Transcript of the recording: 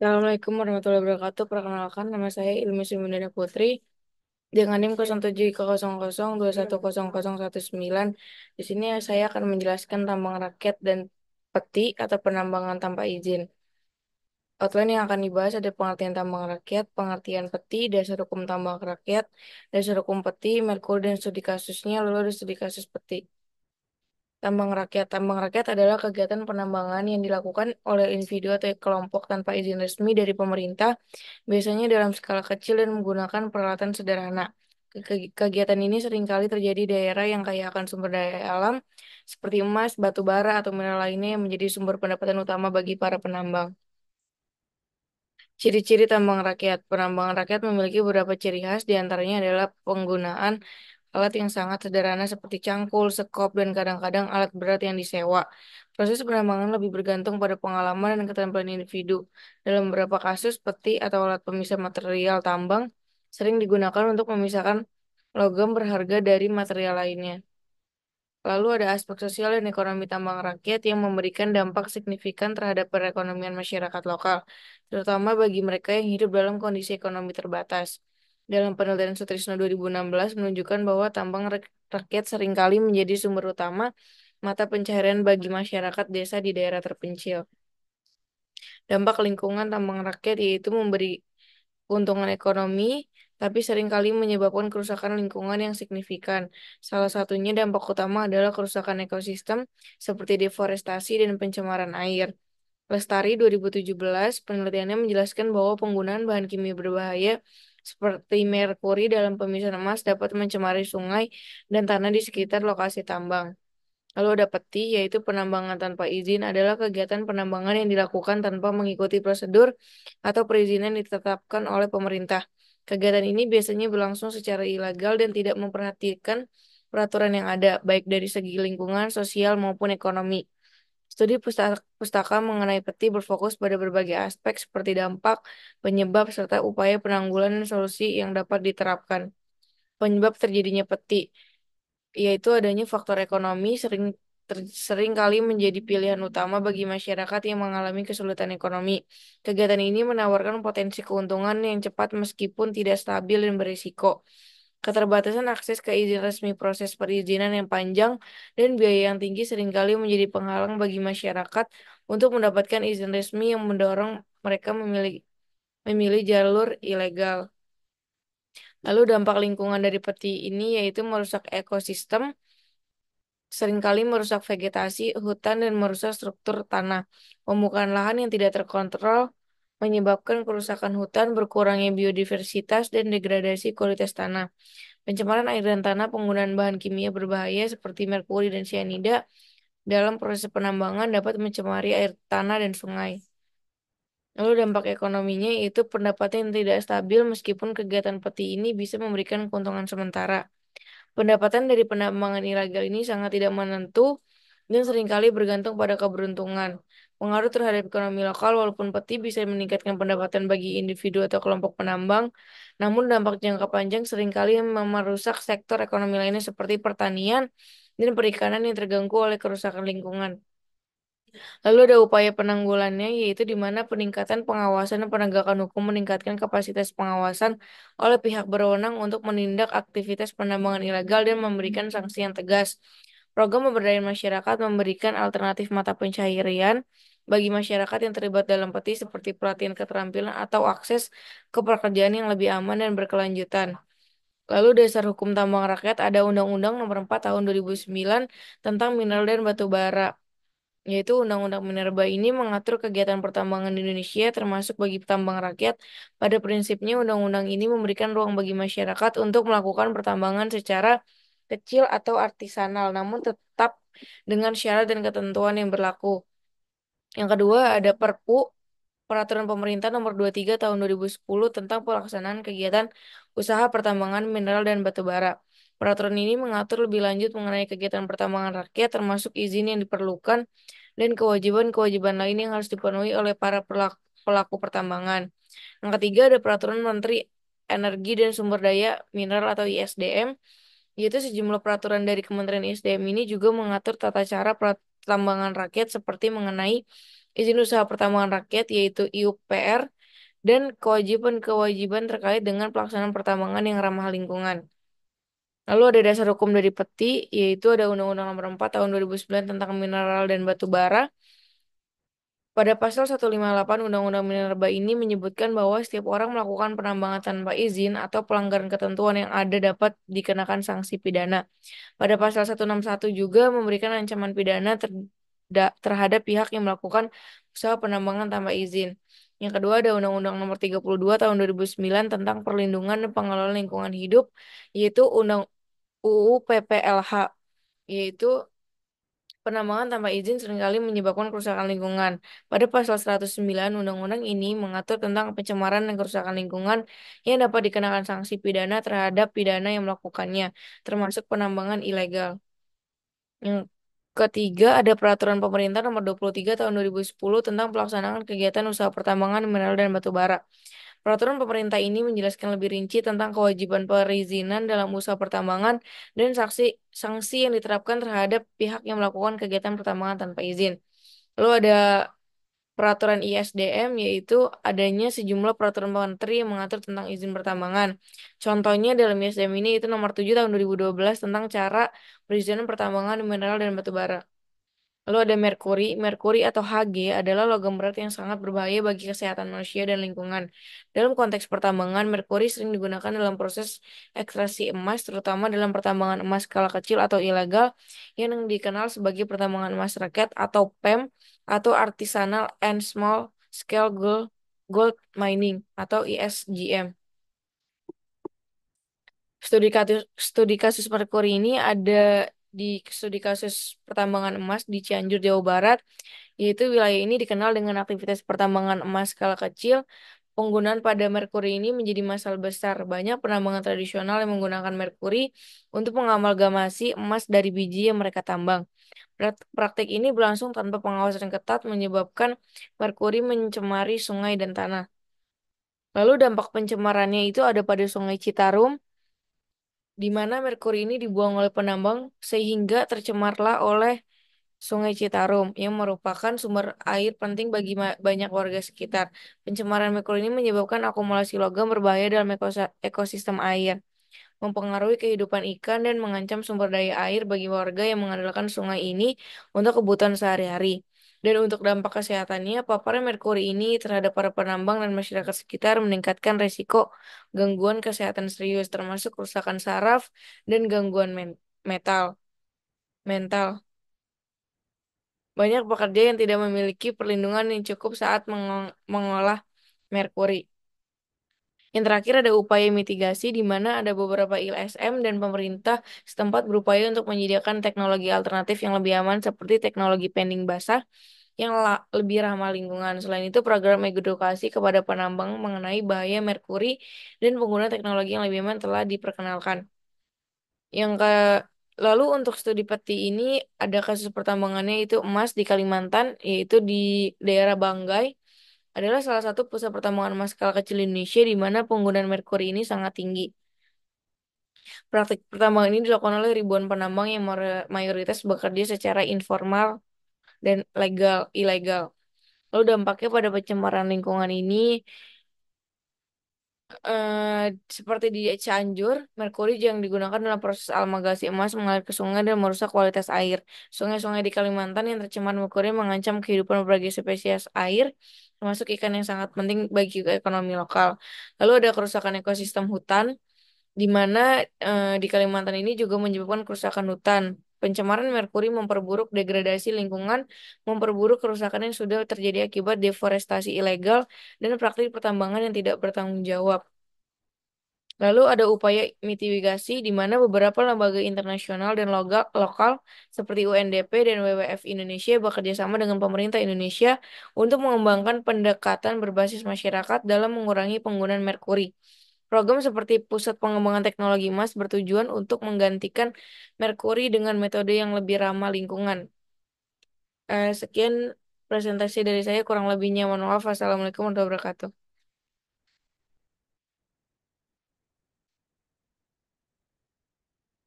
Assalamualaikum warahmatullahi wabarakatuh. Perkenalkan, nama saya Ilmi Sumindana Putri dengan NIM 0700210019. Di sini saya akan menjelaskan tambang rakyat dan peti atau penambangan tanpa izin. Outline yang akan dibahas ada pengertian tambang rakyat, pengertian peti, dasar hukum tambang rakyat, dasar hukum peti, Merkur dan studi kasusnya, lalu ada studi kasus peti. Tambang rakyat. Tambang rakyat adalah kegiatan penambangan yang dilakukan oleh individu atau kelompok tanpa izin resmi dari pemerintah, biasanya dalam skala kecil dan menggunakan peralatan sederhana. Kegiatan ini seringkali terjadi di daerah yang kaya akan sumber daya alam, seperti emas, batu bara, atau mineral lainnya yang menjadi sumber pendapatan utama bagi para penambang. Ciri-ciri tambang rakyat. Penambangan rakyat memiliki beberapa ciri khas, diantaranya adalah penggunaan alat yang sangat sederhana seperti cangkul, sekop, dan kadang-kadang alat berat yang disewa. Proses penambangan lebih bergantung pada pengalaman dan keterampilan individu. Dalam beberapa kasus, peti atau alat pemisah material tambang sering digunakan untuk memisahkan logam berharga dari material lainnya. Lalu ada aspek sosial dan ekonomi tambang rakyat yang memberikan dampak signifikan terhadap perekonomian masyarakat lokal, terutama bagi mereka yang hidup dalam kondisi ekonomi terbatas. Dalam penelitian Sutrisno 2016 menunjukkan bahwa tambang rakyat seringkali menjadi sumber utama mata pencaharian bagi masyarakat desa di daerah terpencil. Dampak lingkungan tambang rakyat yaitu memberi keuntungan ekonomi, tapi seringkali menyebabkan kerusakan lingkungan yang signifikan. Salah satunya dampak utama adalah kerusakan ekosistem seperti deforestasi dan pencemaran air. Lestari 2017, penelitiannya menjelaskan bahwa penggunaan bahan kimia berbahaya seperti merkuri dalam pemisahan emas dapat mencemari sungai dan tanah di sekitar lokasi tambang. Lalu ada peti, yaitu penambangan tanpa izin adalah kegiatan penambangan yang dilakukan tanpa mengikuti prosedur atau perizinan ditetapkan oleh pemerintah. Kegiatan ini biasanya berlangsung secara ilegal dan tidak memperhatikan peraturan yang ada, baik dari segi lingkungan, sosial, maupun ekonomi. Studi pustaka mengenai peti berfokus pada berbagai aspek seperti dampak, penyebab, serta upaya penanggulangan dan solusi yang dapat diterapkan. Penyebab terjadinya peti yaitu adanya faktor ekonomi sering kali menjadi pilihan utama bagi masyarakat yang mengalami kesulitan ekonomi. Kegiatan ini menawarkan potensi keuntungan yang cepat meskipun tidak stabil dan berisiko. Keterbatasan akses ke izin resmi, proses perizinan yang panjang dan biaya yang tinggi seringkali menjadi penghalang bagi masyarakat untuk mendapatkan izin resmi yang mendorong mereka memilih jalur ilegal. Lalu dampak lingkungan dari peti ini yaitu merusak ekosistem, seringkali merusak vegetasi, hutan, dan merusak struktur tanah. Pembukaan lahan yang tidak terkontrol menyebabkan kerusakan hutan, berkurangnya biodiversitas, dan degradasi kualitas tanah. Pencemaran air dan tanah, penggunaan bahan kimia berbahaya seperti merkuri dan sianida dalam proses penambangan dapat mencemari air tanah dan sungai. Lalu dampak ekonominya yaitu pendapatan yang tidak stabil meskipun kegiatan peti ini bisa memberikan keuntungan sementara. Pendapatan dari penambangan ilegal ini sangat tidak menentu dan seringkali bergantung pada keberuntungan. Pengaruh terhadap ekonomi lokal walaupun peti bisa meningkatkan pendapatan bagi individu atau kelompok penambang, namun dampak jangka panjang seringkali merusak sektor ekonomi lainnya seperti pertanian dan perikanan yang terganggu oleh kerusakan lingkungan. Lalu ada upaya penanggulannya, yaitu di mana peningkatan pengawasan dan penegakan hukum meningkatkan kapasitas pengawasan oleh pihak berwenang untuk menindak aktivitas penambangan ilegal dan memberikan sanksi yang tegas. Program pemberdayaan masyarakat memberikan alternatif mata pencaharian bagi masyarakat yang terlibat dalam peti seperti pelatihan keterampilan atau akses ke pekerjaan yang lebih aman dan berkelanjutan. Lalu dasar hukum tambang rakyat ada Undang-Undang Nomor 4 Tahun 2009 tentang mineral dan batu bara, yaitu Undang-Undang Minerba ini mengatur kegiatan pertambangan di Indonesia termasuk bagi tambang rakyat. Pada prinsipnya, undang-undang ini memberikan ruang bagi masyarakat untuk melakukan pertambangan secara kecil atau artisanal, namun tetap dengan syarat dan ketentuan yang berlaku. Yang kedua, ada Perpu, Peraturan Pemerintah Nomor 23 Tahun 2010 tentang pelaksanaan kegiatan usaha pertambangan mineral dan batu bara. Peraturan ini mengatur lebih lanjut mengenai kegiatan pertambangan rakyat, termasuk izin yang diperlukan dan kewajiban-kewajiban lain yang harus dipenuhi oleh para pelaku pertambangan. Yang ketiga ada Peraturan Menteri Energi dan Sumber Daya Mineral atau ISDM, yaitu sejumlah peraturan dari Kementerian ISDM ini juga mengatur tata cara pertambangan rakyat seperti mengenai izin usaha pertambangan rakyat yaitu IUPR, dan kewajiban-kewajiban terkait dengan pelaksanaan pertambangan yang ramah lingkungan. Lalu ada dasar hukum dari peti, yaitu ada Undang-Undang Nomor 4 Tahun 2009 tentang mineral dan batu bara. Pada pasal 158 Undang-Undang Minerba ini menyebutkan bahwa setiap orang melakukan penambangan tanpa izin atau pelanggaran ketentuan yang ada dapat dikenakan sanksi pidana. Pada pasal 161 juga memberikan ancaman pidana terhadap pihak yang melakukan usaha penambangan tanpa izin. Yang kedua ada Undang-Undang Nomor 32 Tahun 2009 tentang perlindungan dan pengelolaan lingkungan hidup, yaitu Undang UU PPLH, yaitu penambangan tanpa izin seringkali menyebabkan kerusakan lingkungan. Pada pasal 109 undang-undang ini mengatur tentang pencemaran dan kerusakan lingkungan yang dapat dikenakan sanksi pidana terhadap pidana yang melakukannya, termasuk penambangan ilegal. Yang ketiga ada Peraturan Pemerintah Nomor 23 Tahun 2010 tentang pelaksanaan kegiatan usaha pertambangan mineral dan batu bara. Peraturan pemerintah ini menjelaskan lebih rinci tentang kewajiban perizinan dalam usaha pertambangan dan sanksi yang diterapkan terhadap pihak yang melakukan kegiatan pertambangan tanpa izin. Lalu ada peraturan ISDM, yaitu adanya sejumlah peraturan menteri yang mengatur tentang izin pertambangan. Contohnya dalam ISDM ini itu nomor 7 tahun 2012 tentang cara perizinan pertambangan mineral dan batu bara. Lalu ada merkuri. Merkuri atau Hg adalah logam berat yang sangat berbahaya bagi kesehatan manusia dan lingkungan. Dalam konteks pertambangan, merkuri sering digunakan dalam proses ekstraksi emas, terutama dalam pertambangan emas skala kecil atau ilegal yang dikenal sebagai pertambangan emas rakyat atau PEM atau Artisanal and Small Scale Gold Mining atau ISGM. Studi kasus merkuri ini ada di studi kasus pertambangan emas di Cianjur, Jawa Barat, yaitu wilayah ini dikenal dengan aktivitas pertambangan emas skala kecil. Penggunaan pada merkuri ini menjadi masalah besar. Banyak penambangan tradisional yang menggunakan merkuri untuk mengamalgamasi emas dari biji yang mereka tambang. Praktik ini berlangsung tanpa pengawasan ketat, menyebabkan merkuri mencemari sungai dan tanah. Lalu dampak pencemarannya itu ada pada Sungai Citarum, di mana merkuri ini dibuang oleh penambang sehingga tercemarlah oleh Sungai Citarum yang merupakan sumber air penting bagi banyak warga sekitar. Pencemaran merkuri ini menyebabkan akumulasi logam berbahaya dalam ekosistem air, mempengaruhi kehidupan ikan dan mengancam sumber daya air bagi warga yang mengandalkan sungai ini untuk kebutuhan sehari-hari. Dan untuk dampak kesehatannya, paparan merkuri ini terhadap para penambang dan masyarakat sekitar meningkatkan risiko gangguan kesehatan serius, termasuk kerusakan saraf dan gangguan metal mental. Banyak pekerja yang tidak memiliki perlindungan yang cukup saat mengolah merkuri. Yang terakhir ada upaya mitigasi di mana ada beberapa LSM dan pemerintah setempat berupaya untuk menyediakan teknologi alternatif yang lebih aman seperti teknologi pending basah yang lebih ramah lingkungan. Selain itu, program edukasi kepada penambang mengenai bahaya merkuri dan penggunaan teknologi yang lebih aman telah diperkenalkan. Yang ke Lalu untuk studi peti ini ada kasus pertambangannya itu emas di Kalimantan, yaitu di daerah Banggai adalah salah satu pusat pertambangan emas skala kecil di Indonesia di mana penggunaan merkuri ini sangat tinggi. Praktik pertambangan ini dilakukan oleh ribuan penambang yang mayoritas bekerja secara informal dan ilegal. Lalu dampaknya pada pencemaran lingkungan ini seperti di Cianjur, merkuri yang digunakan dalam proses amalgamasi emas mengalir ke sungai dan merusak kualitas air. Sungai-sungai di Kalimantan yang tercemar merkuri mengancam kehidupan berbagai spesies air, termasuk ikan yang sangat penting bagi ekonomi lokal. Lalu ada kerusakan ekosistem hutan, di mana di Kalimantan ini juga menyebabkan kerusakan hutan. Pencemaran merkuri memperburuk degradasi lingkungan, memperburuk kerusakan yang sudah terjadi akibat deforestasi ilegal dan praktik pertambangan yang tidak bertanggung jawab. Lalu ada upaya mitigasi di mana beberapa lembaga internasional dan lokal seperti UNDP dan WWF Indonesia bekerja sama dengan pemerintah Indonesia untuk mengembangkan pendekatan berbasis masyarakat dalam mengurangi penggunaan merkuri. Program seperti Pusat Pengembangan Teknologi Emas bertujuan untuk menggantikan merkuri dengan metode yang lebih ramah lingkungan. Sekian presentasi dari saya, kurang lebihnya mohon maaf. Wassalamualaikum warahmatullahi wabarakatuh.